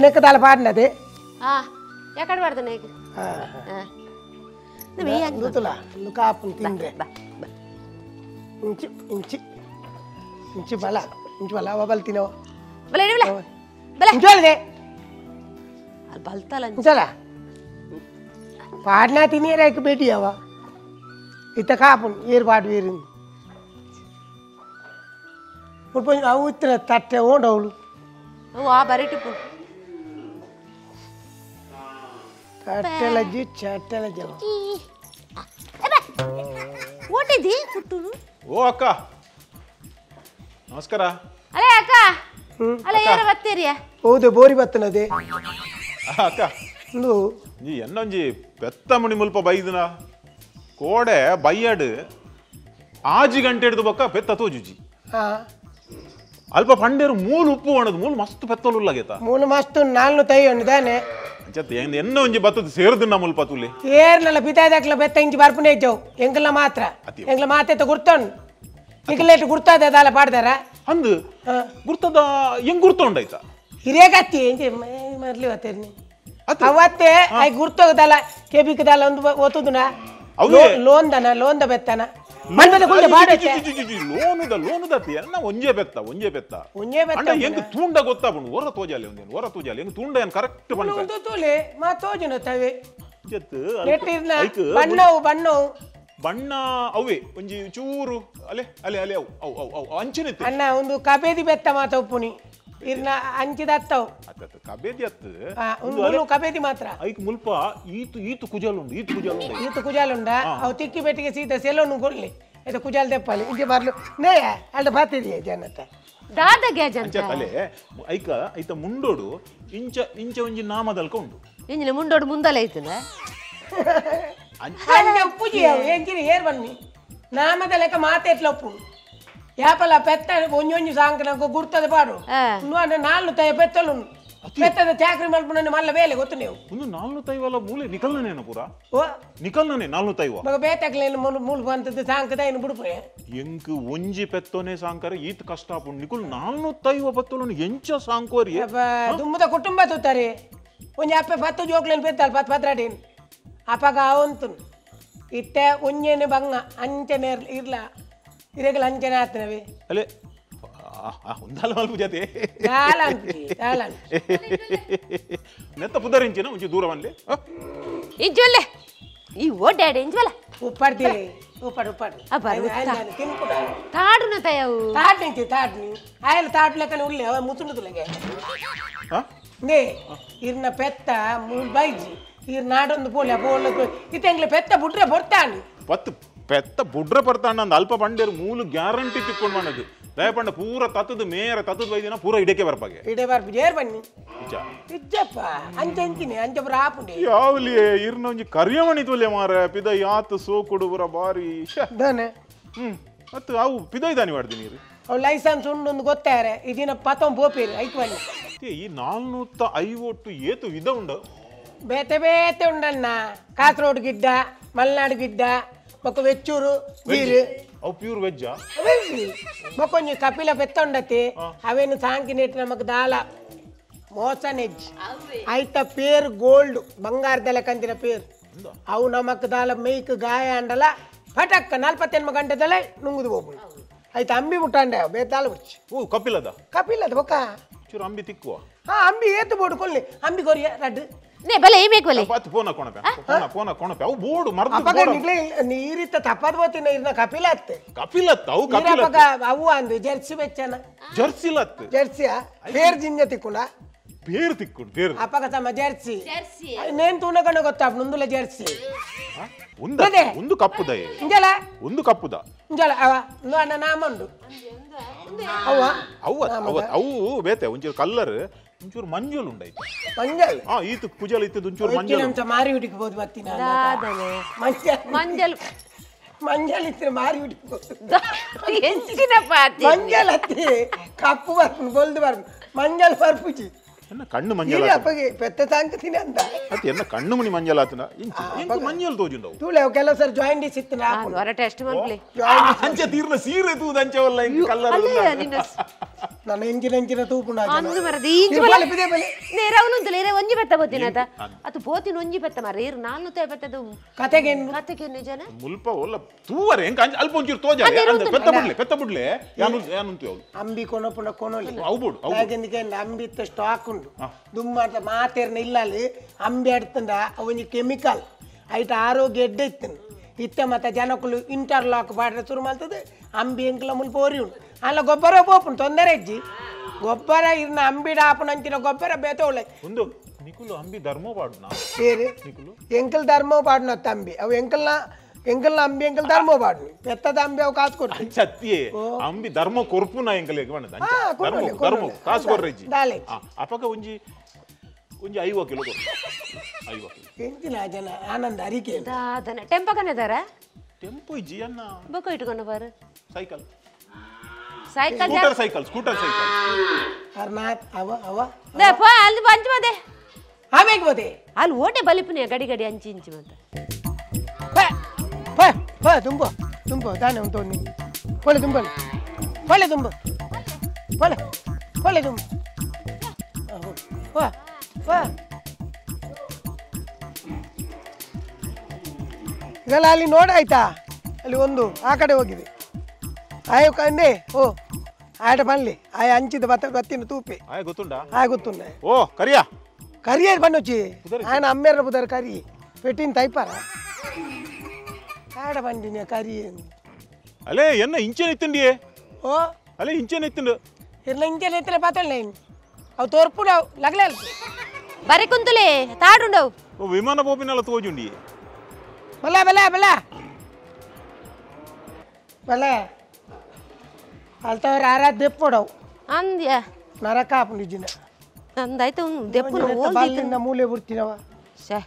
నెక్క దాల పాడినది ఎక్కడ పడతా నీకు ఋతులా నువ్వు కాపు తిండే ఇంచి ఇంచి ఇంచి బల ఇంచి బల బల తినవు ఇంచోలే ఇంచోలా పాడినా తినేరాకి పెట్టియావా ఇత కాపు ఏర్పాటు వేరింది ఇప్పుడు కొంచెం అవు ఇతర తట్టే ఉండవులు బరిటిపు తట్టెల చట్టెల జలం ఓటిది పుట్టూరు ಓ ಅಕ್ಕ ನಮಸ್ಕಾರ ಅಲೇ ಅಕ್ಕ ಅಲೇ ಯಾರ ಬತ್ತೀರಿಯಾ ಹೌದು ಬೋರಿ ಬತ್ತನದೆ ಅಕ್ಕ నువ్వు ನೀ ಎನ್ನೊಂಜಿ ಪೆತ್ತ ಮುನಿ ಮುಲ್ಪ ಬೈದಿನ ಕೋಡೆ ಬೈಯಡ್ ಆಜಿ ಗಂಟೆ ಹಿಡಿದು ಬೊಕ್ಕ ಪೆತ್ತ ತೋಜುಜಿ ಅಲ್ಪ ಪಂಡೇರು ಮೂಲು ಉಪ್ಪು ಒಣದು ಮೂಲು ಮಸ್ತ್ ಪೆತ್ತಲು ಉಳ್ಳಾಗೇತ ಮೂಲು ಮಸ್ತ್ ನಾಲ್ನು ತೈ ಉಂಡಿದಾನೆ ಅಂಚತ್ ಎನ್ನ ಒಂಜಿ ಬತ್ತದ ಸೇರ್ದಿನ ಮುಲ್ಪ ತುಲಿ ಏರ್ನಲ್ಲ ಪಿತಾದಕ್ಲ ಬೆತ್ತ ಇಂಚಿ ಬರ್ಪುನೆ ಇದ್ದವು ಎಂಕಲ ಮಾತ್ರ ಎಂಕಲ ಮಾತೆತ್ತ ಗುರ್ತೊಂಡು ನಿಕಲೇಟ್ ಗುರ್ತಾದ ದಾಲ ಪಾಡ್ದಾರ ಅಂದು ಗುರ್ತದ ಹೆಂಗ್ ಗುರ್ತೊಂಡಾಯ್ತ ಹಿರೇಗತ್ತಿ ಎಂಚಿ ಮರ್ಲಿ ಬತ್ತೇರ್ನಿ ಅವತ್ತೇ ಐ ಗುರ್ತೋಗದಲ್ಲ ಕೆಬಿಕದಲ್ಲ ಒಂದು ಓತುದುನ ಲೋನ್ದ ಬೆತ್ತನ ಮಂದದ ಗುಂಡೆ ಬಾಡತ್ತೆ ಲೋನುದತ್ತಿ ಎನ್ನ ಒಂಜೆ ಬೆತ್ತ ಅಂಡ ಹೆಂಗ್ ತೂಂಡ ಗೊತ್ತಾಪುಂಡು ಹೊರ ತೋಜಾಲಿ ಒಂದೇನು ಹೊರ ತೋಜಾಲಿ ಹೆಂಗ್ ತೂಂಡ ಏನ್ ಕರೆಕ್ಟ್ ಬಂದ ತೂಲೆ ಮಾ ತೋಜುನ ತವೆ ಜತ್ ಬಣ್ಣವು ಬಣ್ಣ ಅವೇ ಒಂಜಿ ಚೂರು ಅಲೆ ಅಲೆ ಅಲೆ ಅವು ಅವು ಅವು ಅವು ಅಂಚಿನ ಅಣ್ಣ ಒಂದು ಕಬೇದಿ ಬೆತ್ತ ಮಾತ ಉಪ್ಪುನಿ ಇರ್ನ ಅಂಚಿದ ಅತ್ತವು ಅತ್ತ ಕಬೇದಿ ಅತ್ತು ಒಂದು ಕಬೇದಿ ಮಾತ್ರ ಐಕ್ ಮುಲ್ಪ ಈತು ಕುಜಾಲುಂಡು ಈತು ಕುಜಾಲುಂಡ ಅವು ತಿಕ್ಕಿ ಬೆಟ್ಟಿಗೆ ಸೀದಾ ಸೆಲೋನು ಕೊಡ್ಲಿ ಇದು ಕುಜಾಲ್ ತೆಪ್ಪಲಿ ಇಂಚೆ ಬರ್ಲು ನೇ ಅಲ್ಲ ಬಾತಿದೆಯಾ ಜನತ ದಾದಗೆ ಜನ ಅಲೆ ಐಕ ಐತ ಮುಂಡೋಡು ಇಂಚ ಒಂಜಿ ನಾಮದಲ್ಕ ಉಂಡು ಇಂಜಿನ ಮುಂಡೋಡು ಮುಂದಲೆ ಐತನ ಅಂಜ ಪೂಜಿ ಎಂಚಿನ ಏರ್ ಬನ್ನಿ ನಾಮದ ಲೆಕ್ಕ ಮಾತೆ ಎಟ್ಲ ಒಪ್ಪು ಯಾಪಲ್ಲ ಪೆತ್ತ ಒಂಜೊಂಜಿ ಸಾಂಕನಕ ಗುರ್ತದ ಪಾಡು ನಾಲ್ಕು ತಯ ಪೆತ್ತಲು ಪೆತ್ತದ ಚಾಕ್ರಿ ಮಲ್ಪುನ ಮಲ್ಲ ಬೇಲೆ ಗೊತ್ತು ನೀವು ಒಂದು 405 ಮೂಲೆ ನಿಕಲ್ನೇನ ಪೂರ ಓ ನಿಕಲ್ನೇ 405 ಮಗ ಬೇತಕ್ಲೇನು ಮೂಲ ಬಂತದ ಸಾಂಕದ ಏನು ಬಿಡುಪೆ ಎಂಕ್ ಒಂಜಿ ಪೆತ್ತೋನೆ ಸಾಂಕರ ಈತ್ ಕಷ್ಟ ಆಪುಂಡು ನಿಕುಲ್ 405 ಪೆತ್ತಲು ಎಂಚ ಸಾಂಕೋರಿ ದುಮ್ಮದ ಕುಟುಂಬ ತುತ್ತಾರೆ ಒಂಜಿ ಅಪ್ಪೆ ಪತ್ತು ಜೋಕ್ಲೇನು ಪೆತ್ತಲ್ ಪತ್ರಾಡೇನು ಅಪಗ ಅವಂತು ಇಟ್ಟೆ ಒಂಜೇನೆ ಬಂಗ ಅಂಚನೆ ಇರ್ಲ ಇರೆಗಲ ಅಂಚನೆ ಆತನವೆ ಅಲೆ ಒಂದಲ್ಲ ಮಲ್ಪ ಜತೆ ನೆತ್ತ ಪುದರಿಂಚಿನ ಒಂಚೂರು ದೂರ ಬನ್ಲಿ ಇಂಜೊಲ್ಲೆ ಈ ಓಡಾಡಿ ಇಂಜೊಲ್ಲ ಉಪ್ಪಾಡ್ತಿ ಉಪ್ಪಾಡು ತಾಡುನ ತಯವು ತಾಡ್ನಿ ಆಯಲ್ ತಾಡ್ ಲೆಕ್ಕನೆ ಉಳ್ಳೆ ಮುಸುಂಡು ತುಲೆಗೆ ನೇ ಇರ್ನ ಪೆತ್ತ ಮೂಲ್ ಬೈಜಿ ಇರ್ ನಾಡೊಂದು ಪೋಲ ಇತ್ತೆಂಗ್ಲೆ ಪೆತ್ತ ಬುಡ್ರೆ ಬರ್ತಾನೆ ಪೆತ್ತ ಬುಡ್ರೆ ಬರ್ತಾನ ಅಂದ ಅಲ್ಪ ಪಂಡೇರು ಮೂಲು ಗ್ಯಾರಂಟಿ ತಿಕ್ಕೊಂಡು ಮಾಡದು ದಯಪಂಡ ಪೂರ ತತ್ತದ ಮೇರ ತತ್ತದ ವೈದಿನ ಪೂರ ಇಡಕ್ಕೆ ಬರ್ಪಾಗೆ ಇಡೆ ಬರ್ಪು ಜೇರ್ ಬನ್ನಿ ಇಜ್ಜಪ್ಪ ಅಂಚೆ ಅಂಚಿನಿ ಅಂಚೆ ಬರ ಆಪುಂಡೆ ಯಾವ್ಲಿ ಇರ್ನ ಒಂಜಿ ಕರಿಯಮಣಿ ತುಲೆ ಮಾರ ಪಿದ ಯಾತ್ ಸೋಕುಡು ಬರ ಬಾರಿ ದಾನೆ ಮತ್ತ ಅವು ಪಿದ ಇದಾನಿ ಮಾಡ್ದಿ ನೀರು ಅವು ಲೈಸೆನ್ಸ್ ಉಂಡು ಗೊತ್ತಾರೆ ಇದಿನ ಪತಂ ಬೋಪೇರಿ ಐಕ್ ಬನ್ನಿ ಈ 450 ಏತು ವಿಧ ಉಂಡು ಬೇತೆ ಉಂಡಣ್ಣ ಕಾಸರೋಡ್ ಗಿಡ್ಡ ಮಲ್ನಾಡು ಗಿಡ್ಡ ಮೊಕ್ಕ ವೆಚ್ಚೂರು ನೀರು ಅವು ಪ್ಯೂರ್ ವೆಜ್ಜ ಮೊಕ್ಕೊಂಜಿ ಕಪಿಲ ಪೆತ್ತ ಉಂಡತಿ ಅವೇನು ಸಾಂಕಿನೇಟ್ ನಮಕ್ ದಾಲ ಮೋಸನೆಜ್ ಐತ ಪೇರ್ ಗೋಲ್ಡ್ ಬಂಗಾರದಲ್ಲ ಕಂತಿನ ಪೇರ್ ಅವು ನಮಕ್ ದಾಲ ಮೇಯ್ಕ್ ಗಾಯ ಅಂಡಲ ಪಟಕ್ಕ 48 ಗಂಟೆದಲ್ಲೇ ನುಂಗುದು ಹೋಗ್ಬಿಡು ಆಯ್ತು ಅಂಬಿ ಮುಟ್ಟಾಂಡೆ ಬೇತಾಲ ಬಿಚ್ಚಿ ಓ ಕಪಿಲದ ಬೊಕ್ಕ ಚೂರು ಅಂಬಿ ತಿಕ್ಕುವ ಅಂಬಿ ಏತು ಬೋಡು ಕೊಲ್ಲಿ ಅಂಬಿ ಕೊರಿಯ ರಡ್ಡು ನೇ ಬಲೆ ಏಮೇಕ್ ಬಲೆ ಪಾತ್ ಫೋನ ಕೊಣಪೆ ಅವು ಬೋಡು ಮರ್ದು ಅಪಗ ನಿಗ್ಲೆ ನೀರಿತ್ತ ತಪ್ಪದ ಬೋತಿನ ಇರ್ನ ಕಪಿಲತ್ತೆ ಅವು ಕಪಿಲತ್ತ ಅವು ಅಂದು ಜರ್ಸಿ ಬೆಚ್ಚನ ಜರ್ಸಿಯ ಪೇರ್ ಜಿಂಜ ತಿಕ್ಕುನ ಪೇರ್ ತಿಕ್ಕುಂಡು ಪೇರ್ ಅಪಗ ತಮ್ಮ ಜರ್ಸಿ ನೇನ್ ತೂನಕಣ ಗೊತ್ತಾಪ ನುಂದುಲ ಜರ್ಸಿ ಒಂದು ಕಪ್ಪುದ ಇಂಜಲ ಒಂದು ಕಪ್ಪುದ ಇಂಜಲ ಅವ ಅಣ್ಣ ನಾಮಂಡು ಅವು ಬೇತೆ ಒಂಚೂರು ಕಲ್ಲರ್ ಒಂಚೂರು ಮಂಜಲ್ ಉಂಡಾಯ್ತು ಮಂಜಲ್ ಈತು ಕುಜಲ್ ಇತ್ತದ ಒಂಚೂರು ಮಂಜಲ್ ಮಾರಿ ಹುಡುಕಬಹುದು ಮತ್ತಿನ ಮಂಜಲ್ ಇತ್ತು ಮಾರಿ ಹುಡುಕಬಹುದು ಮಂಜಲ್ ಹತ್ತಿ ಕಪ್ಪು ಬರ್ಪು ಗೊಲ್ದು ಬರ್ಪು ಮಂಜಲ್ ಬರ್ಪುಜಿ ಎನ್ನ ಕಣ್ಣು ಮಂಜಲ್ ఇది అప్పకి పెద్ద సాంగ్ తిని అంత ಅತ್ ಎನ್ನ ಕಣ್ಣು ಮಣಿ ಮಂಜಲ್ ಆತನ ಎಂಕು ಮಂಜಲ್ ತೋಜುಂಡವು చూలే ಕೆಲವసారి ಜಾಯಿನ್ చేసి ఇస్తున్నా వర టెస్ట్ మన్పులే ಅಂಚೆ ತೀರ್ನ ಸೀರೆ ತೂದ ಅಂಚವಲ್ಲ ಇಂಕ ಕಲ್ಲರ್ ನನ್ನ ಎಂಜಿನ ತೂಪುಂಡ ಅಂದು ಮರದಿ ನೇರವನುಂತಲೇ ಒಂಜಿ ಬೆತ್ತ ಗೊತ್ತಿನತ ಅದು ಪೋತಿನ ಒಂಜಿ ಬೆತ್ತ ಮರ ಏರು ನಾಲ್ಕು ತೇ ಬೆತ್ತದು ಕತೆಗೆ ನಿಜನ ಮುಲ್ಪ ಒಲ್ಲ ತೂವರೆ ಎಂಕ ಅಲ್ಪ ಒಂಚೂರು ತೋಜ ಪೆತ್ತ ಬಿಡ್ಲೆ ಯಾನುಂತು ಅವಳು ಅಂಬಿ ಕೊನಪುಂಡ ಕೊನೋಲಿ ಅವು ಬೋಡು ಯಾಕೆಂದ್ರೆ ಅಂಬಿ ಇತ್ತ ಸ್ಟಾಕ್ ಉಂಡು ದುಮ್ಮಾಟ ಮಾತೇರ್ನ ಇಲ್ಲಲ್ಲಿ ಅಂಬಿ ಆಡ್ತಂಡ ಅವನಿ ಕೆಮಿಕಲ್ ಐಟ ಆರೋಗ್ಯ ಎಡ್ಡೆ ಇತ್ತನು ಇತ್ತ ಮತ್ತೆ ಜನಕ್ಕಳು ಇಂಟರ್ಲಾಕ್ ಬಾಡ್ರೆ ಶುರು ಮಾಡ್ತದೆ ಅಂಬಿ ಎಂಕಲ ಮುಲ್ಪ ಓರಿ ಉಂಟು ಅಲ್ಲ ಗೊಬ್ಬರ ಪೋಪುಂಡು ತೊಂದರೆ ಅಜ್ಜಿ ಗೊಬ್ಬರ ಇರ್ನ ಅಂಬಿಡ ಆಪುನಂಚಿನ ಗೊಬ್ಬರ ಬೇತೋಳೆ ಒಂದು ನಿಕುಲು ಅಂಬಿ ಧರ್ಮ ಪಾಡ್ನಾ ಏರಿ ಎಂಕಲ್ ಧರ್ಮ ಪಾಡ್ನ ತಂಬಿ ಅವು ಎಂಕಲ್ನ ಅಂಬಿ ಎಂಕಲ್ ಧರ್ಮ ಪಾಡ್ನಿ ಪೆತ್ತದ ಅಂಬಿ ಅವು ಕಾಸು ಕೊಡ್ತೀನಿ ಸತ್ಯೆ ಅಂಬಿ ಧರ್ಮ ಕೊರ್ಪುನ ಎಂಕಲ್ ಬಣ್ಣದ ಧರ್ಮ ಕಾಸು ಕೊರ್ರೆಜ್ಜಿ ಅಪಕ ಒಂಜಿ 5 ಕಿಲೋ 5 ಕಿಲೋ ಎಂಚಿನ ಜನ ಆನಂದ ಅರಿಕೆ ದಾದನ ಟೆಂಪ ಕನೆದಾರ ಟೆಂಪೋ ಇಜ್ಜಿ ಅನ್ನ ಬೊಕ ಇಟ್ಕೊಂಡು ಬಾರು ಸೈಕಲ್ ಸ್ಕೂಟರ್ ಸೈಕಲ್ ಹರ್ನಾಥ್ ಅವ ದಪ್ಪ ಅಲ್ಲಿ ಬಂಚ್ ಮದೆ ಆಮೇಲೆ ಬೋದೆ ಅಲ್ಲಿ ಓಟೆ ಬಲಿಪುನಿ ಗಡಿ ಅಂಚಿ ಇಂಚಿ ಮತ್ತೆ ತುಂಬ ತಾನೆ ಉಂಟು ನೀನು ಹೊಳೆ ತುಂಬ ಈಗಲ್ಲ ಅಲ್ಲಿ ನೋಡಾಯ್ತಾ ಅಲ್ಲಿ ಒಂದು ಆ ಕಡೆ ಹೋಗಿದೆ ಆಯ್ ಕಂಡೆ ಓ ಆಟ ಬನ್ಲಿ ಆಯ್ ಅಂಚಿದ ಬತ್ತಿನ ತೂಪೆ ಆಯ್ ಗೊತ್ತುಂಡಾ ಆಯ್ ಗೊತ್ತುಂಡ ಓ ಕರಿಯಾ ಕರಿಯರ್ ಬನ್ನೊಚ್ಚಿ ఆయన అమ్మేర బుదర కరి పెట్టిన తైపారా ఆడ బండినే కరి అలే ఎన్న ఇంచెన్ ఎత్తండి ఓ అలే ఇంచెన్ ఎత్తండు ఇట్లా ఇంచెన్ ఎత్తిన పాతలు నేను అవి తోర్పుడు లగలేదు బరి కుంతులే తాడుండవు ఓ విమాన పోపినల తోజుండి బలే వాళ్ళతో రారా దెప్పుడవు అంద్య నరకాపు నిజన ಅಂದಾಯ್ತು ದೆಪ್ಪುನ ಬಾಲಿಂದ ಮೂಲೆ ಬಿಡ್ತೀನವ ಶೇ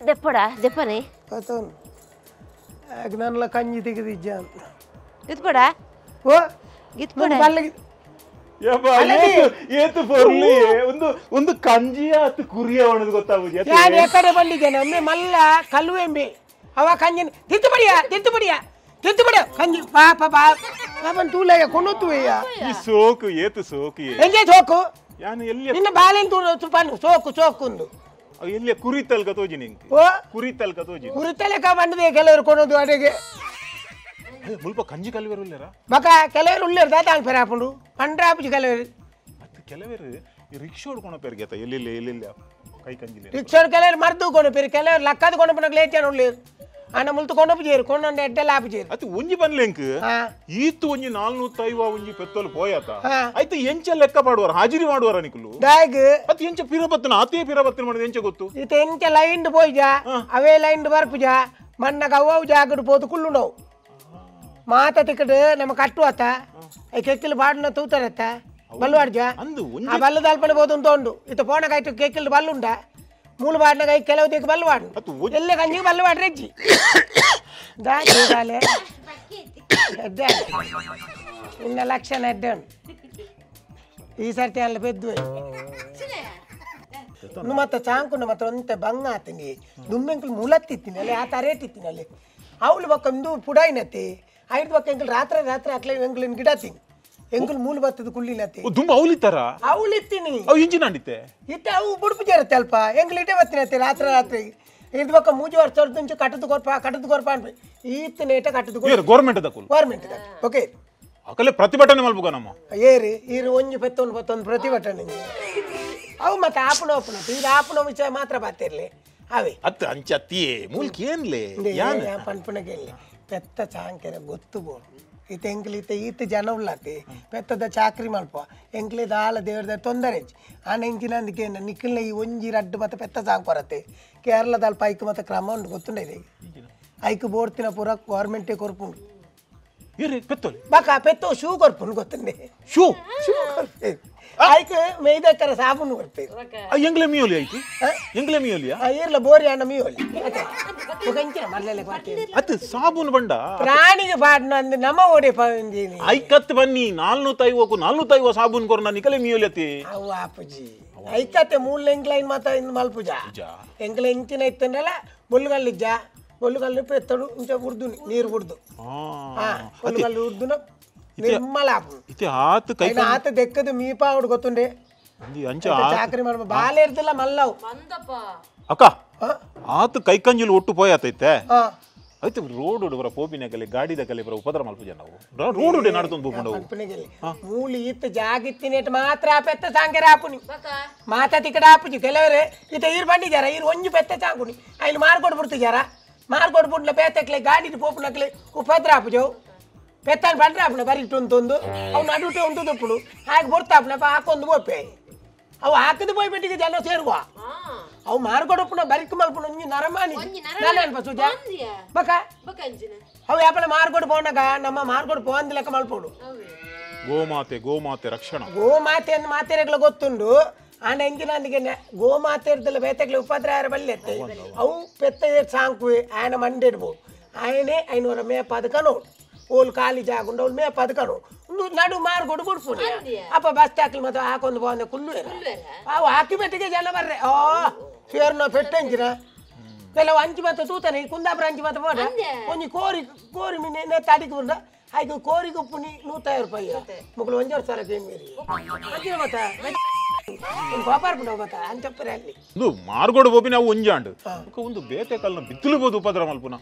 ದೆಪ್ಪನೆ ಗೊತ್ತವನು ನನ್ಲ ಕಂಜಿ ತೆಗೆದಿಜ್ಜ ಅಂತ ಗಿತ್ಪಡ ಓ ಗಿತ್ಪಡ ಬಲ್ಲಿಗೆ ಏತು ಬರ್ಲಿ ಒಂದು ಕಂಜಿ ಆತು ಕುರಿಯ ಒಣದು ಗೊತ್ತಾಗುದು ನಾನು ಎಕಡೆ ಬಂದಿದ್ದೇನೆ ಒಮ್ಮೆ ಮಲ್ಲ ಕಲ್ಲುವೆಂಬೆ ಅವ ಕಂಜಿನ ತಿತ್ತುಬಡಿಯ ಕಂಜಿ ಪಾಪನ್ ತೂಲಯ್ಯ ಕೊಣ್ಣುತ್ತುವಯ್ಯ ಈ ಸೋಕು ಏತು ಸೋಕು ಎಂಜೆ ಸೋಕು ಯಾನು ಎಲ್ಲಿ ನಿನ್ನ ಬಾಲೆನ್ ತೂರು ಪನ್ನು ಸೋಕು ಎಲ್ಲಿ ಕುರಿತಲ್ಕ ತೋಜಿ ನಿಂಗೆ ಓ ಕುರಿತಲ್ಕ ತೋಜಿ ಕುರಿತಲೆಕ ಬಂದಿದೆ ಕೆಲವರು ಕೊಡೋದು ಅಡೆಗೆ ಮುಲ್ಪ ಕಂಜಿ ಕಲ್ವೇರು ಇಲ್ಲರ ಬಕ ಕೆಲವರು ಉಳ್ಳೇರ್ದ ತಾಂಗ್ ಪೆರಾಪುಂಡು ಪಂಡ್ರಾಪುಜಿ ಕೆಲವರು ಮತ್ತೆ ಕೆಲವರು ರಿಕ್ಷಾ ಹೊಡ್ಕೊಂಡು ಪೆರ್ಗೆತ ಎಲ್ಲಿಲ್ಲ ಕೈ ಕಂಜಿಲ್ಲ ರಿಕ್ಷಾಡ್ ಕೆಲವರು ಮರ್ದು ಕೊಂಡು ಪೆರಿ ಕೆಲವರು ಲಕ್ಕದ ಕೊಂಡು ಪುನಃ ಲೇಚನ್ ಉಳ್ಳೇರು ಅನ್ನ ಮುಲ್ತು ಕೊಂಡು ಪುಜೇರು ಕೊಂಡೊಂದು ಎಡ್ಡೆಲ್ಲ ಆಪುಜೇರು ಅದು ಒಂಜಿ ಬನ್ಲೆಂಕ್ ಈತು ಒಂಜಿ 450 ಒಂಜಿ ಪೆತ್ತೋಲು ಪೋಯಾತ ಆಯ್ತು ಎಂಚ ಲೆಕ್ಕ ಮಾಡುವಾರ ಹಾಜಿರಿ ಮಾಡುವಾರ ನಿಕುಲು ಬ್ಯಾಗ್ ಅದು ಎಂಚ ಪಿರಬತ್ತನ ಆತೇ ಪಿರಬತ್ತನ ಮಾಡಿದ ಎಂಚ ಗೊತ್ತು ಇದು ಎಂಚ ಲೈನ್ ಪೋಯ್ಜಾ ಅವೇ ಲೈನ್ ಬರ್ಪುಜಾ ಮಣ್ಣಗ ಅವ್ವವು ಜಾಗಡು ಪೋದು ಕುಳ್ಳುಂಡವು ಮಾತ ತಿಕ್ಕಡು ನಮ್ಮ ಕಟ್ಟುವತ್ತ ಕೆಕ್ಕಿಲು ಬಾಡ್ನ ತೂತಾರತ್ತ ಬಲ್ವಾಡ್ಜ ಆ ಬಲ್ಲದ ಅಲ್ಪನೆ ಬೋದು ಉಂಟು ಇತ್ತು ಪೋಣಗಾಯ್ತು ಕೆಕ್ಕಿಲ್ದು ಬಲ್ಲುಂಡ ಮೂಲ ಬಾಡ್ನಾಗ ಕೆಲವು ದಿಕ್ಕ ಬಲ್ವಾಡು ಎಲ್ಲ ಕಂಜಿಗೆ ಬಲ್ವಾಡ್ರಿ ಅಜ್ಜಿ ದಾಲೆ ಎಡ್ಡೆ ಇನ್ನ ಲಕ್ಷಣ ಎಡ್ಡೆ ಈ ಸರ್ತಿ ಅಲ್ಲ ಬೆದ್ದು ಮತ್ತೆ ಚಾಂಕುಂಡು ಮತ್ತೆ ಒಂತೆ ಬಂಗ ಆತೀನಿ ದುಮ್ಮೆಂಕಲ್ ಮೂಲತ್ತಿತ್ತೀನಿ ಅಲ್ಲಿ ಆ ತರೇಟಿತ್ತೀನಿ ಅಲ್ಲಿ ಅವಳು ಬಕ್ಕೊಂದು ಪುಡಾಯಿನತಿ ಐದು ಬಕ್ಕ ಎಂಕಲ್ ರಾತ್ರಿ ಅಕ್ಲೆ ಎಂಕಲಿನ ಗಿಡ ತಿಂಗ್ ಎಂಕಲ್ ಮೂಲ ಬತ್ತದ ಕುಳ್ಳಿನತಿ ದುಂಬ ಅವಳಿತ್ತಾರ ಅವಳಿತ್ತೀನಿ ಅವು ಇಂಜಿನ್ ಅಂಡಿತ್ತೆ ಇತ್ತೆ ಅವು ಬುಡುಪು ಜರತ್ತೆ ಅಲ್ಪ ಎಂಕಲ್ ಇಟ್ಟೆ ಬತ್ತಿನತಿ ರಾತ್ರಿ ಇದು ಬಕ್ಕ 3 ವರ್ಷ ಹೊರತುಂಚು ಕಟ್ಟದು ಕೊರ್ಪ ಅನ್ಬಿ ಈತ ನೇಟ ಕಟ್ಟದು ಗೌರ್ಮೆಂಟ್ ಗೌರ್ಮೆಂಟ್ ಓಕೆ ಅಕಲೆ ಪ್ರತಿಭಟನೆ ಮಾಡ್ಬೇಕ ನಮ್ಮ ಏರಿ ಈರು ಒಂಜಿ ಪೆತ್ತೊಂದು ಪ್ರತಿಭಟನೆ ಅವು ಮತ್ತೆ ಆಪುಣ ಇದು ಆಪುಣ ವಿಷಯ ಮಾತ್ರ ಬಾತಿರ್ಲಿ ಅವೇ ಅತ್ತ ಅಂಚತ್ತಿಯೇ ಮೂಲ್ಕ ಏನ್ಲೆ ಪನ್ಪುಣಗೆ ಪೆತ್ತ ಚಾಂಕೆರೆ ಗೊತ್ತು ಬೋಡು ಈತ ಎಂಕ್ಲಿತ ಈತ ಜನ ಉಳ್ಳಾತಿ ಪೆತ್ತದ ಚಾಕ್ರಿ ಮಲ್ಪ ಎಂಕ್ಲೆ ದಾಳ ದೇವ್ರದ ತೊಂದರೆ ಆನ ಎಂಚಿನಂದಿಕೆ ನಿಖಿಲ್ನ ಈ ಒಂಜಿ ರಡ್ಡು ಮತ್ತೆ ಪೆತ್ತ ಚಾಂಗ್ ಬರತ್ತೆ ಕೇರಳದಲ್ಲಿ ಐಕ್ ಮತ್ತೆ ಕ್ರಮ ಉಂಟು ಗೊತ್ತುಂಡ ಐಕ್ ಬೋಡ್ತಿನ ಪೂರ ಗೌರ್ಮೆಂಟೇ ಕೊರ್ಪುಂಡು ಏರಿ ಪೆತ್ತೋಲಿ ಬಾಕ ಪೆತ್ತೋ ಶೂ ಕೊರ್ಪುನ್ ಗೊತ್ತಂಡೆ ಶೂ ಶೂ ಕೊರ್ಪೆ ಆಯ್ಕೆ ಮೇಯ್ದಕ್ಕರ ಸಾಬೂನು ಕೊರ್ಪೆ ಎಂಗ್ಲೆ ಮಿಯೋಲಿ ಐತಿ ಎಂಗ್ಲೆ ಮಿಯೋಲಿಯಾ ಈರ್ಲ ಬೋರಿ ಅಣ್ಣ ಮಿಯೋಲಿ ಮುಗಂಚಿನ ಮಲ್ಲೆಲೆ ಪಾಟಿ ಅತ್ ಸಾಬೂನು ಬಂಡ ಪ್ರಾಣಿಗೆ ಬಾಡ್ನ ಅಂದ್ ನಮ್ಮ ಓಡೆ ಪಂದೀನಿ ಐಕತ್ ಬನ್ನಿ 450 ಸಾಬೂನು ಕೊರ್ನ ನಿಕಲೆ ಮಿಯೋಲಿ ಅತಿ ಅವು ಆಪುಜಿ ಐಕತ್ತೆ ಮೂಲ ಎಂಗ್ಲೈನ್ ಮಾತ ಇನ್ ಮಲ್ಪುಜ ಎಂಗ್ಲ ಎಂಚಿನ ಇತ್ತಂಡಲ್ಲ ಬೊಲ್ಲುಗಲ್ಲಿಜ್ಜ ಬೊಲ್ಲುಗಲ್ಲು ಪೆತ್ತಡು ಇಂಚ ಉರ್ದುನಿ ನೀರು ಉರ್ದು ಬೊಲ್ಲುಗಲ್ಲು ಉರ್ದುನ ನಿರ್ಮಲ ಇತಿ ಆತ ಕೈ ಆತ ದೆಕ್ಕದು ಮೀಪಾವುಡು ಗೊತ್ತುಂಡೆ ಅಂಚ ಚಾಕರಿ ಮಾಡ್ಬ ಬಾಲೆ ಇರ್ತಿಲ್ಲ ಮಲ್ಲವು ಅಕ್ಕ ಆತ ಕೈಕಂಜಲು ಒಟ್ಟು ಪೋಯಾತೈತೆ ಆಯ್ತು ರೋಡ್ ಬರ ಪೋಪಿನಕಲೆ ಗಾಡಿದ ಕಲೆ ಬರ ಉಪದ್ರ ಮಲ್ಪುಜ ನಾವು ರೋಡ್ ಉಡೆ ನಡ್ತೊಂದು ಬೋಪುಂಡವು ಮೂಲಿ ಇತ್ತು ಜಾಗಿತ್ತಿನೇಟ್ ಮಾತ್ರ ಪೆತ್ತ ಸಾಂಗೆರ ಆಪುನಿ ಮಾತ ತಿಕಡ ಆಪುಜಿ ಕೆಲವರೆ ಇತ ಈರ್ ಬಂಡಿಜಾರ ಈರ್ ಒಂಜು ಪೆತ್ತ ಚಾಂಗುನಿ ಅಲ್ಲಿ ಮಾರ್ಕೊಡ್ ಬಿಡ್ತಿಜಾರ ಮಾರ್ಕೊಡ್ ಬಿಡ್ಲ ಪೇತಕ್ಲೆ ಗಾಡಿ ಪೋಪುನಕ್ಲೆ ಉಪದ್ರ ಆಪುಜವು ಪೆತ್ತಾನ್ ಬಂಡ್ರೆ ಆಪುನ ಬರಿಟ್ಟು ಅಂತೊಂದು ಅವು ನಡುಟೆ ಉಂಟು ತಪ್ಪುಡು ಹಾಗೆ ಬರ್ತಾಪುನ ಹಾಕೊಂದು ಬೋಪೆ ಅವು ಹಾಕದು ಪೋಯ್ ಬೆಟ್ಟಿಗೆ ಜನ ಸೇರುವ ಅವು ಮಾರ್ಕೊಡಪ್ಪುನ ಬರಿಕ್ ಮಲ್ಪುನ ಒಂಜಿ ನರಮಾನಿ ನಾನು ಅನ್ಪ ಸುಜ ಬಕ ಅವು ಯಾಪಲ ಮಾರ್ಕೊಡು ಪೋನಾಗ ನಮ್ಮ ಮಾರ್ಕೊಡು ಪೋಂದ್ ಲೆಕ್ಕ ಮಲ್ಪೋಡು ಗೋಮಾತೆ ರಕ್ಷಣಾ ಗೋಮಾತೆ ಅಂದ್ ಮಾತೆರೆಗ್ಲ ಗೊತ್ತುಂಡು ಆಂಡ ಎಂಕಿನಂದಿಗೆ ಗೋಮಾತೆ ಇರ್ದಲ್ಲ ಬೇತಕ್ಲೆ ಉಪದ್ರಾಯರ ಬಲ್ಲೆತ್ತೆ ಅವು ಪೆತ್ತ ಸಾಂಕುವೆ ఆయన ಮಂಡಿಡ್ಬೋದು ఆయనే ಐನೂರ ಮೇಪಾದ ಕನೋಡು ಓಲ್ ಖಾಲಿ ಜಾಗುಂಡು ಅವ್ಳು ಮೇಪಾದ ಕನೋಡು ನಡು ಮಾರ್ಕೊಡು ಬಿಡ್ಪುನಿ ಅಪ್ಪ ಬಸ್ ಹಾಕಲಿ ಮತ್ತೆ ಹಾಕೊಂದು ಬಂದೆ ಕುಲ್ಲು ಅವು ಹಾಕಿ ಬೆಟ್ಟಿಗೆ ಜನ ಬರ್ರೆ ಓ ಸೇರ್ನ ಪೆಟ್ಟಂಚಿನ ಕೆಲವು ಅಂಚಿ ಮತ್ತೆ ತೂತಾನೆ ಕುಂದಾಪುರ ಅಂಚಿ ಮತ್ತೆ ಬೋಡ ಒಂಜಿ ಕೋರಿ ಮೀನೆ ತಾಡಿಗೆ ಬಂದ ಆಯ್ತು ಕೋರಿಗೆ ಉಪ್ಪುನಿ 150 ರೂಪಾಯಿ ಮುಗ್ಳು 1 ವರ್ಷ ಕೇಳಿ ಮತ್ತೆ ಪಾಪಾರ್ಪುಣ ಗೊತ್ತಾ ಅಂಚಪ್ಪರೆ ಅಲ್ಲಿ ಇದು ಮಾರ್ಗೋಡು ಬೋಪಿ ನಾವು ಒಂಜಾಂಡು ಒಂದು ಬೇತೆ ಕಲ್ನ ಬಿತ್ತಲಬಹುದು ಉಪದ್ರ ಮಲ್ಪುನ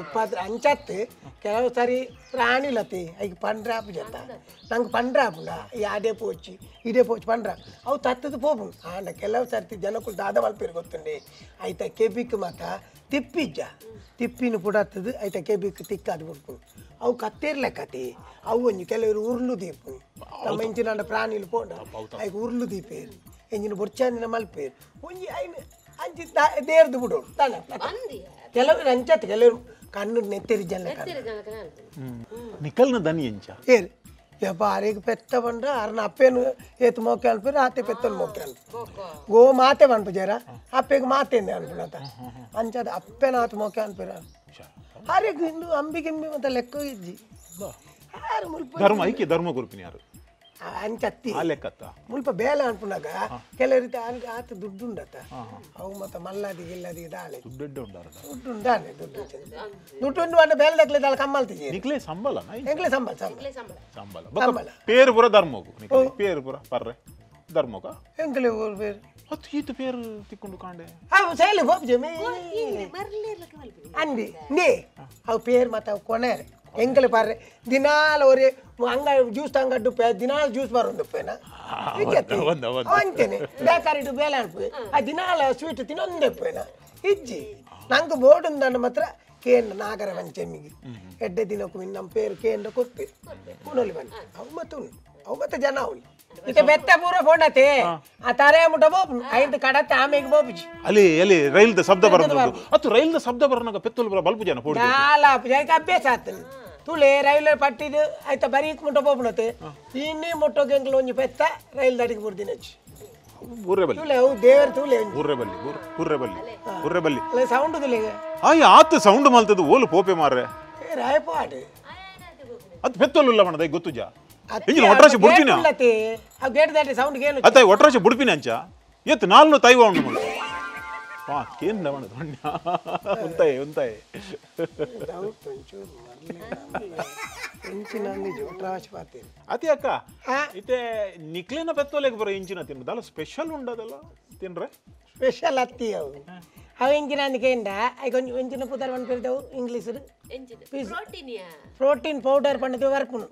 ಉಪದ್ರ ಅಂಚತ್ತು ಕೆಲವು ಸರಿ ಪ್ರಾಣಿಲತಿ ಈಗ ಪಂಡ್ರಾಪು ಜತ್ತ ನಂಗೆ ಪಂಡ್ರಾಪುಂಡ ಯಾಡೆ ಪೋಚಿ ಇದೇ ಪೋಚಿ ಪಂಡ್ರಾ ಅವು ತತ್ತದು ಪೋಪು ಆಂಡ ಕೆಲವು ಸರ್ತಿ ಜನಕ್ಕೂ ದಾದ ಮಲ್ಪಿರು ಗೊತ್ತುಂಡೆ ಆಯ್ತಾ ಕೆಬಿಕ್ ಮಾತ ತಿಪ್ಪಿಜ್ಜ ತಿಪ್ಪಿನ ಪುಡತ್ತದು ಆಯ್ತಾ ಕೆಬಿಕ್ ತಿಕ್ಕಾದು ಬಿಡ್ಪು ಅವು ಕತ್ತೇರ್ಲೆಕ್ಕತಿ ಅವು ಒಂಜಿ ಕೆಲವರು ಉರ್ಲು ದೀಪು ನಮ್ಮ ಎಂಚಿನ ಪ್ರಾಣಿಲು ಪೋಂಡ ಆಯ್ಕೆ ಉರ್ಲು ದೀಪೇರು ಎಂಜಿನ ಬುರ್ಚಾಂದಿನ ಮಲ್ಪೇರು ಒಂಜಿ ಐನು ಅಂಚಿ ದೇರ್ದು ಬಿಡೋಡು ತಾನ ಕೆಲವರು ಅಂಚತ್ ಕೆಲವರು ಕಣ್ಣು ನೆತ್ತೆರಿ ಜನ ನಿಕಲ್ನ ದನಿ ಎಂಚ ಏರು ಯಪ್ಪ ಆರೆಗೆ ಪೆತ್ತ ಬಂಡ್ರ ಅರ್ನ ಅಪ್ಪೇನು ಏತು ಮೋಕೆ ಅನ್ಪಿರ ಆತೆ ಪೆತ್ತನ ಮೋಕೆ ಅನ್ಪು ಗೋ ಮಾತೆ ಬನ್ಪು ಜರ ಅಪ್ಪೆಗೆ ಮಾತೆಂದೆ ಅನ್ಪುಣತ ಅಂಚದ ಅಪ್ಪೆನ ಆತು ಮೋಕೆ ಅನ್ಪಿರ ಆರೆಗೆ ಇನ್ನು ಅಂಬಿಗಿಂಬಿ ಮತ್ತೆ ಲೆಕ್ಕ ಇಜ್ಜಿ ಧರ್ಮ ಐಕ್ಯ ಧರ್ಮ ಗುರುಪಿನ ಯಾರು ಅಂಚತ್ತಿ ಲೆಕ್ಕತ್ತ ಮುಲ್ಪ ಬೇಲ ಅನ್ಪುನಾಗ ಕೆಲವರಿಗೆ ಆತ ದುಡ್ಡು ಉಂಡತ್ತ ಅವು ಮತ್ತೆ ಮಲ್ಲಾದಿ ಗಿಲ್ಲದಿ ದಾಳೆ ದುಡ್ಡು ಉಂಡಾನೆ ದುಡ್ಡು ಉಂಡು ಅಣ್ಣ ಬೇಲೆ ದಕ್ಲೆ ದಾಳ ಕಮ್ಮಲ್ತಿಜಿ ನಿಕ್ಲೆ ಸಂಬಳ ಎಂಗ್ಲೆ ಸಂಬಳ ಸಂಬಳ ಪೇರು ಪುರ ಧರ್ಮಗು ಪೇರು ಪುರ ಪರ್ರೆ ಧರ್ಮಗ ಎಂಗ್ಲೆ ಪೇರು ಹತ್ತು ಈತ ಪೇರು ತಿಕ್ಕೊಂಡು ಕಾಂಡೆ ಅವು ಸೇಲಿ ಹೋಗ್ಜೆ ಅಂದಿ ನೀ ಅವು ಪೇರು ಮತ್ತೆ ಅವು ಕೊನೆರೆ ಎಂಕಲೆ ಪಾರ್ರೆ ದಿನಾಲ ಒರೆ ಅಂಗ ಜ್ಯೂಸ್ ತಂಗಡ್ಡು ಪೇ ದಿನಾಲ ಜ್ಯೂಸ್ ಬರೋದು ಪೇನ ಅಂತೇನೆ ಬೇಕಾರಿಟ್ಟು ಬೇಲೆ ಅನ್ಪೆ ಆ ದಿನಾಲ ಸ್ವೀಟ್ ತಿನ್ನೊಂದೇ ಪೇನ ಇಜ್ಜಿ ನಂಗೆ ಬೋರ್ಡ್ ಮಾತ್ರ ಕೇಂದ್ರ ನಾಗರ ಪಂಚಮಿಗೆ ಎಡ್ಡೆ ದಿನಕ್ಕೂ ನಮ್ಮ ಪೇರು ಕೇಂದ್ರ ಕೊಪ್ಪೆ ಕುಣಲಿ ಬನ್ನಿ ಅವು ಮತ್ತೆ ಜನ ಅವಳಿ ಇತ ಬೆತ್ತ ಪೂರ ಫೋಂಡತೆ ಆ ತಾರೆ ಮುಟ ಬೋಪು ಐದು ಕಡತ್ತೆ ಆಮೇಲೆ ಬೋಪುಜಿ ಅಲ್ಲಿ ರೈಲ್ದ ಶಬ್ದ ಬರೋದು ಅತ್ತು ರೈಲ್ದ ಶಬ್ದ ಬರೋನಾಗ ಪೆತ್ತಲು ಬರ ಬಲ್ಪು ಜನ ಪೋಡಿ ದಾಲ ಪೂಜಾಯ್ಕ ಅಭ್ಯಾಸ ಆತನು ತುಳೆ ರೈಲ್ ಪಟ್ಟಿದ್ದು ಆಯ್ತಾ ಬರೀಕ್ ಮುಟ್ಟ ಬೋಪುಣತೆ ಇನ್ನೇ ಮುಟ್ಟೋಕೆ ಎಂಕ್ಲು ಒಂಜಿ ಪೆತ್ತ ರೈಲ್ ದಡಿಗೆ ಬುರ್ದಿನಚ್ಚಿ ತುಳೆ ಅವು ದೇವರ ತುಳೆ ಬುರ್ರೆ ಸೌಂಡ್ ತುಳೆ ಆಯ್ ಆತ ಸೌಂಡ್ ಮಲ್ತದು ಓಲು ಪೋಪೆ ಮಾರ್ರೆ ರಾಯಪಾಡು ಅದು ಪೆತ್ತಲು ಇಲ್ಲ ಮಣದ ಗೊತ್ತು ಜಾ ಇಂಜಿನ ಒಟ್ರಾಶಿ ಬುಡ್ಪಿನ ಆ ಗೇಟ್ ದಾಟಿ ಸೌಂಡ್ ಕೇಳು ಅತ್ತ ಒಟ್ರಾಶಿ ಬುಡ್ಪಿನ ಅಂಚ ಎತ್ತು ನಾಲ್ನು ತೈವ ಉಂಡು ಮಣ ಪಾ ಕೇಂದ್ರ ಮಣ ಉಂತಾಯೆ ಇಂಚಿನ ಒಟ್ರಾಶಿ ಪಾತೇನೆ ಅತಿ ಅಕ್ಕ ಇತ್ತೆ ನಿಕ್ಲಿನ ಪೆತ್ತೋಲೆಗೆ ಬರೋ ಇಂಚಿನ ತಿನ್ನೋದು ಅಲ್ಲ ಸ್ಪೆಷಲ್ ಉಂಡದಲ್ಲ ತಿನ್ರೆ ಸ್ಪೆಷಲ್ ಅತ್ತಿ ಅವು ಇಂಚಿನ ಅಂದಿಕೆಂಡ ಈಗ ಇಂಚಿನ ಪುದರ್ ಪಂಪಿರ್ದವು ಇಂಗ್ಲೀಷ್ ಪ್ರೋಟೀನ್ ಪೌಡರ್ ಪಂಡದು ವರ್ಪುನು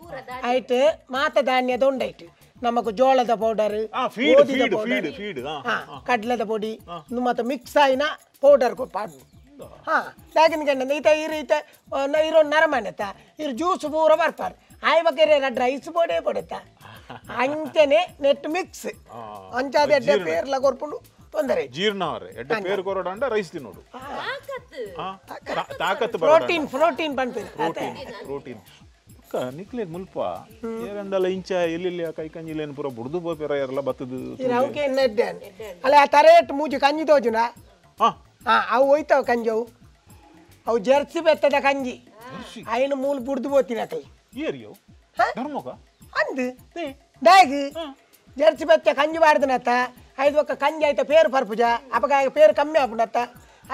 ಆಯ್ತು ಮಾತ ಧಾನ್ಯದ ಉಂಡಾಯ್ತು ನಮకు ಜೋಳದ ಪೌಡರ್ ಕಡ್ಲದ ಪೊಡಿ ಮತ್ತೆ ಮಿಕ್ಸ್ ಆಯ್ನ ಪೌಡರ್ ಪಾಡು ದಾಗಿನ ಗಂಡ ಈತ ಈತ ಇರೋ ನರಮನೆತ ಇರು ಜ್ಯೂಸ್ ಪೂರ ಬರ್ಪಾರ ಆಯ್ ಬಗ್ಗೆ ರಡ್ರ ಐಸ್ ಪೊಡೆ ಪಡುತ್ತ ಅಂಚನೆ ನೆಟ್ ಮಿಕ್ಸ್ ಅಂಚಾದ ಎಡ್ಡೆ ಪೇರ್ಲ ಕೊರ್ಪುಂಡು ತೊಂದರೆ ಜೀರ್ಣ ಎಡ್ಡೆ ಪೇರು ಕೊರಡಂಡ ರೈಸ್ ತಿನ್ನೋಡು ತಾಕತ್ತು ಪ್ರೋಟೀನ್ ಪಂಪಿನ ಪ್ರೋಟೀನ್ ಬೊಕ್ಕ ನಿಕ್ಲೆ ಮುಲ್ಪ ಏರಂದಲ್ಲ ಇಂಚ ಎಲ್ಲೆಲ್ಲಿ ಕೈ ಕಂಜಿಲೇನು ಪೂರ ಬುಡ್ದು ಬೋಪೆರ ಯಾರೆಲ್ಲ ಬತ್ತದು ಅವಕ್ಕೆ ಎಡ್ಡಾನ್ ಅಲ್ಲ ಆ ತರೇಟ್ ಮೂಜಿ ಕಂಜಿ ತೋಜುನ ಅವು ಹೋಯ್ತಾವ ಕಂಜಿ ಅವು ಜರ್ಸಿ ಬೆತ್ತದ ಕಂಜಿ ಅಯ್ಯನ ಮೂಲ ಬುಡ್ದು ಬೋತಿನಕಲ್ ಏರಿಯೋ ಧರ್ಮಕ ಅಂದು ದಾಗ್ ಜರ್ಸಿ ಬೆತ್ತ ಕಂಜಿ ಬಾಡ್ದನತ್ತ ಐದು ಒಕ್ಕ ಕಂಜಿ ಆಯ್ತಾ ಪೇರು ಪರ್ಪುಜ ಅಪಗ ಪೇರು ಕಮ್ಮಿ ಆಪುನತ್ತ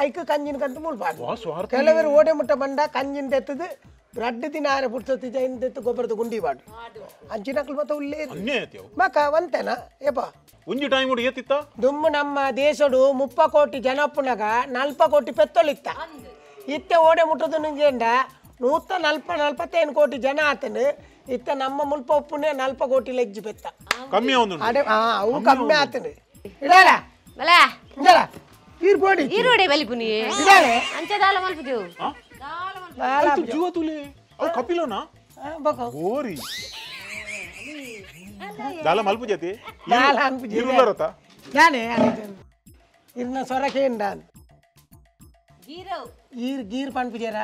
ಐಕ್ ಕಂಜಿನ ಕಂತು ಮೂಲ ಬಾಡು ಕೆಲವರು ಓಡೆ ಮುಟ್ಟ ಬಂಡ ಕಂಜಿನ ತೆತ್ತದು ಬ್ರೆಡ್ ದಿನಾರ ಪುಡ್ಸತಿ ಜೈನ್ ತೆತ್ತು ಗೊಬ್ಬರದ ಗುಂಡಿ ಬಾಡು ಅಂಚಿನಕ್ಲು ಮತ್ತೆ ಉಳ್ಳೇ ಮಕ ಒಂತೆನ ಏಪ ಒಂಜಿ ಟೈಮ್ ಕೂಡ ಏತಿತ್ತ ದುಮ್ಮು ನಮ್ಮ ದೇಶಡು 30 ಕೋಟಿ ಜನಪ್ಪುನಗ 40 ಕೋಟಿ ಪೆತ್ತೊಲಿತ್ತ ಇತ್ತೆ ಓಡೆ ಮುಟ್ಟದು ನಿಂಗೆಂಡ 140 ಕೋಟಿ ಜನ ಆತನು ಇತ್ತ ನಮ್ಮ ಮುಲ್ಪ ಒಪ್ಪುನೆ 40 ಕೋಟಿ ಲೆಜ್ಜಿ ಪೆತ್ತ ಕಮ್ಮಿ ಅಡೆ ಅವು ಕಮ್ಮಿ ಆತನು ಇಡಾಲ ಬಲ ಇಡಾಲ ಈರ್ಬೋಡಿ ಈರೋಡೆ ಬಲಿಪುನಿ ಇಡಾಲೆ ಅಂಚದಾಲ ಮಲ್ಪುಜು ಜೀವತುಲೆ ಅವು ಕಪಿಲನಾ ಬಕ ಓರಿ ದಾಲ ಮಲ್ಪು ಜತಿ ದಾಲ ಅನ್ಪು ಇರುಲರತ ಯಾನೆ ಇರ್ನ ಸೊರಕೇಂಡಾನ್ ಗೀರ್ ಪನ್ಪು ಜರ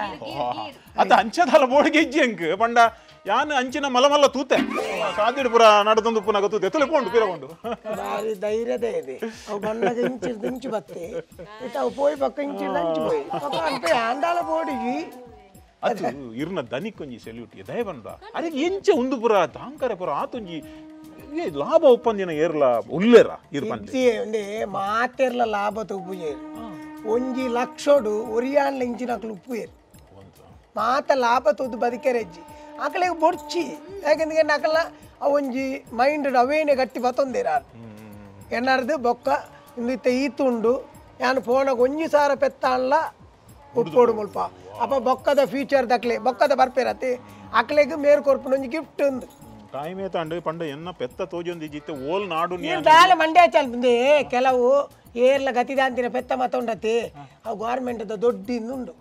ಅತ ಅಂಚದಾಲ ಬೋಡಿಗೆ ಇಜ್ಜಿ ಅಂಕ್ ಪಂಡ ಯಾನ್ ಅಂಚಿನ ಮಲಮಲ್ಲ ತೂತೆ ಸಾದಿಡ್ ಪುರ ನಡದೊಂದು ಪುನಗ ತೂತೆ ತುಲೆಕೊಂಡು ಪಿರಕೊಂಡು ಬಾರಿ ಧೈರ್ಯದೇ ಇದೆ ಅವು ಬಣ್ಣದ ಇಂಚು ಬತ್ತೆ ಇತ್ತ ಅವು ಪೋಯ್ ಪಕ್ಕ ಇಂಚಿಡ್ದು ಅಂಚು ಪೋಯ್ ಪಕ್ಕ ಅನ್ಪೆ ಆಂದಾಲ ಬೋಡಿಗಿ ಅದು ಇರ್ನ ದನಿ ಕೊಂಜಿ ಸೆಲ್ಯೂಟ್ ದಯ ಬಂದ ಅದಕ್ಕೆ ಎಂಚ ಒಂದು ಪುರ ತಾಂಕರ ಪುರ ಆತೊಂಜಿ ಲಾಭ ಒಪ್ಪಂದಿನ ಏರ್ಲ ಉಲ್ಲೇರ ಇರ್ಪಂದೆ ಮಾತೆರ್ಲ ಲಾಭ ತುಪ್ಪುಜೇರು ಒಂಜಿ ಲಕ್ಷೋಡು ಒರಿಯಾನ್ಲ ಇಂಚಿನಕ್ಲು ಉಪ್ಪು ಏರು ಮಾತ ಲಾಭ ತುದ್ದು ಬದುಕೆರೆಜ್ಜಿ ಆಕಳಿಗೆ ಬೊಡ್ಚಿ ಯಾಕೆಂದ್ರೆ ನಕಲ ಒಂಜಿ ಮೈಂಡ್ ಅವೇನೆ ಗಟ್ಟಿ ಬತ್ತೊಂದೇರ ಎನ್ನರ್ದು ಬೊಕ್ಕ ಇಂದಿತ್ತ ಈತುಂಡು ಯಾನು ಫೋನಾಗ ಒಂಜಿ ಸಾರ ಪೆತ್ತಾನ್ಲ ಉಪ್ಪೋಡು ಮುಲ್ಪ ಅಪ್ಪ ಬೊಕ್ಕದ ಫ್ಯೂಚರ್ ದಕ್ಲೆ ಬೊಕ್ಕದ ಬರ್ಪೇರತಿ ಅಕ್ಲೆಗ್ ಮೇರ್ ಕೊರ್ಪುನ ಒಂಜಿ ಗಿಫ್ಟ್ ಉಂದು ಟೈಮ್ ಏತಂಡು ಪಂಡ ಎನ್ನ ಪೆತ್ತ ತೋಜೊಂದಿ ಜಿತ್ತೆ ಓಲ್ ನಾಡು ದಾಲ ಮಂಡ್ಯ ಚಲ್ಪುಂದೆ ಕೆಲವು ಏರ್ಲ ಗತಿದಾಂತಿನ ಪೆತ್ತ ಮತ್ತೊಂಡತಿ ಅವು ಗೌರ್ಮೆಂಟ್ ದೊಡ್ಡಿಂದುಂಡು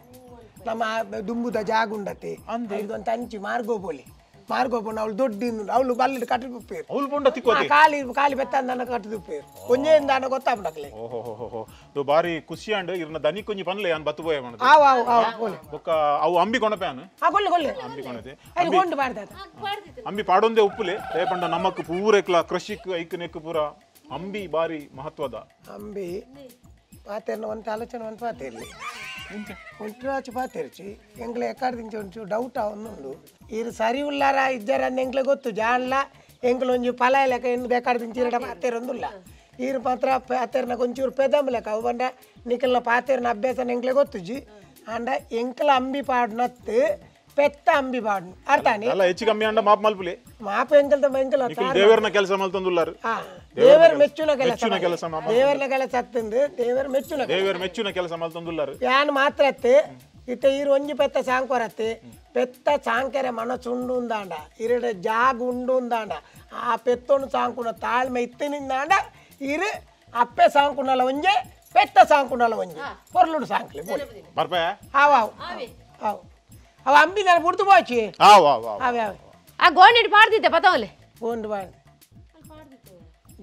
ನಮ್ಮ ದುಂಬುದ ಜಾಗ ಉಂಡತಿ ಇದೊಂದು ಅಂಚಿ ಮಾರ್ಗೋಬೋಲಿ ಮಾರ್ಗೋಬೋನ ಅವಳು ದೊಡ್ಡಿಂದು ಅವಳು ಬಲ್ಲಿಡ್ ಕಟ್ಟಿದುಪ್ಪೇರು ಅವಳು ಪೊಂಡ ತಿಕ್ಕೋತಿ ಕಾಲಿ ಬೆತ್ತ ಅಂದನ ಕಟ್ಟಿದುಪ್ಪೇರು ಒಂಜೇಂದ ಅನ್ನ ಗೊತ್ತಾಪಡಕ್ಲೆ ಓಹೋ ಬಾರಿ ಖುಷಿ ಅಂಡ್ ಇರ್ನ ದನಿ ಕೊಂಜಿ ಪನ್ಲೆ ಯಾನ್ ಬತ್ತು ಬೋಯ ಮಾಡದು ಆವ್ ಆವ್ ಆವ್ ಬೋಲೆ ಬೊಕ್ಕ ಅವು ಅಂಬಿ ಕೊಣಪೆಯಾನು ಕೊಲ್ಲೆ ಅಂಬಿ ಕೊಣತೆ ಅದು ಕೊಂಡು ಬಾಡ್ದ ಅಂಬಿ ಪಾಡೊಂದೆ ಉಪ್ಪುಲೆ ಏ ಪಂಡ ನಮಕ್ ಪೂರೆಕ್ಲ ಕೃಷಿಕ್ ಐಕ್ ನೆಕ್ ಪೂರ ಅಂಬಿ ಬಾರಿ ಮಹತ್ವದ ಅಂಬಿ ಪಾತೆರ್ನ ಒಂದು ಆಲೋಚನೆ ಒಂದು ಪಾತೆರ್ಲಿ ಒಂಟು ಪಾತೆರ್ಚಿ ಎಂಗ್ಲೆ ಎಕ್ಕಾಡ್ದಿಂಚ ಒಂಚು ಡೌಟ್ ಅವನುಂಡು ಇರು ಸರಿ ಉಲ್ಲಾರ ಇದ್ದಾರಂದು ಎಂಗ್ಲೆ ಗೊತ್ತು ಜಾನ್ಲ ಎಂಗ್ಲು ಒಂಜಿ ಫಲ ಲೆಕ್ಕ ಎಂದು ಬೇಕಾಡ್ದಿಂಚಿರಡ ಪಾತೆರೊಂದುಲ್ಲ ಈರು ಮಾತ್ರ ಪಾತೆರ್ನ ಒಂಚೂರು ಪೆದಮ್ ಲೆಕ್ಕ ಅವು ಬಂಡ ನಿಕಲ್ನ ಪಾತೆರ್ನ ಅಭ್ಯಾಸ ಎಂಗ್ಲೆ ಗೊತ್ತುಜಿ ಅಂಡ ಎಂಕ್ಲ ಅಂಬಿ ಪಾಡ್ನತ್ತು ಪೆತ್ತ ಅಂಬಿ ಪಾಡ್ನು ಅರ್ಥಾನಿ ಅಲ್ಲ ಹೆಚ್ಚು ಕಮ್ಮಿ ಅಂಡ ಮಾಪ್ ಮಲ್ಪುಲೆ ಮಾಪ ಎಂಕಲ್ದ ಎಂಕಲ ದೇವರನ ಕೆಲಸ ಮಲ್ತಂದುಲ್ಲಾರು ದೇವರ ಮೆಚ್ಚುನ ಕೆಲಸ ದೇವರನ ಕೆಲಸ ಹತ್ತಂದು ದೇವರ ಮೆಚ್ಚುನ ಕೆಲಸ ಮಲ್ತಂದುಲ್ಲಾರು ಯಾನ್ ಮಾತ್ರ ಇತ್ತ ಈರು ಒಂಜಿ ಪೆತ್ತ ಸಾಂಕೊರತ್ತೆ ಪೆತ್ತ ಸಾಂಕೆರೆ ಮನಸ್ಸು ಉಂಡು ಉಂದಾಂಡ ಇರಡ ಜಾಗ ಉಂಡು ಉಂದಾಂಡ ಆ ಪೆತ್ತೊಂಡು ಸಾಂಕುನ ತಾಳ್ಮೆ ಇತ್ತಿನಿಂದಾಂಡ ಇರು ಅಪ್ಪೆ ಸಾಂಕುನಲ ಒಂಜೆ ಪೆತ್ತ ಸಾಂಕುನಲ ಒಂಜೆ ಪೊರ್ಲುಡು ಸಾಂಕ್ಲಿ ಬರ್ಪೆ ಹಾವ್ ಹಾವ್ ಹಾವ್ ಅವ ಅಂಬಿ ನಾನು ಬುಡ್ದು ಪೋಚಿ ಅವೆ ಆ ಗೋಣಿಡ್ ಪಾಡ್ದಿದ್ದೆ ಪತವಲೆ ಗೋಂಡು ಬಾಡ್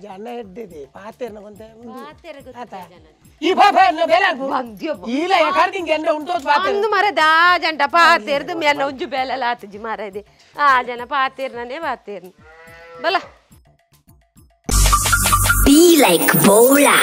ಜನ ಎಡ್ದಿದೆ ಪಾತೆರ್ನ ಕೊಂತೆ ಈ ಪಾತೆರ್ನ ಬೇಲೆ ಇಲ್ಲ ಯಾಕಂದ್ರೆ ಎಂಡ ಉಂಟು ಪಾತೆರ್ ಒಂದು ಮರ ದಾ ಜಂಟ ಪಾತೆರ್ದು ಮೇಲ್ನ ಉಂಜು ಬೇಲೆಲ್ಲ ಆತಜಿ ಮಾರದೆ ಆ ಜನ ಪಾತೆರ್ನೇ ಪಾತೆರ್ನ ಬಲ Be like Bola.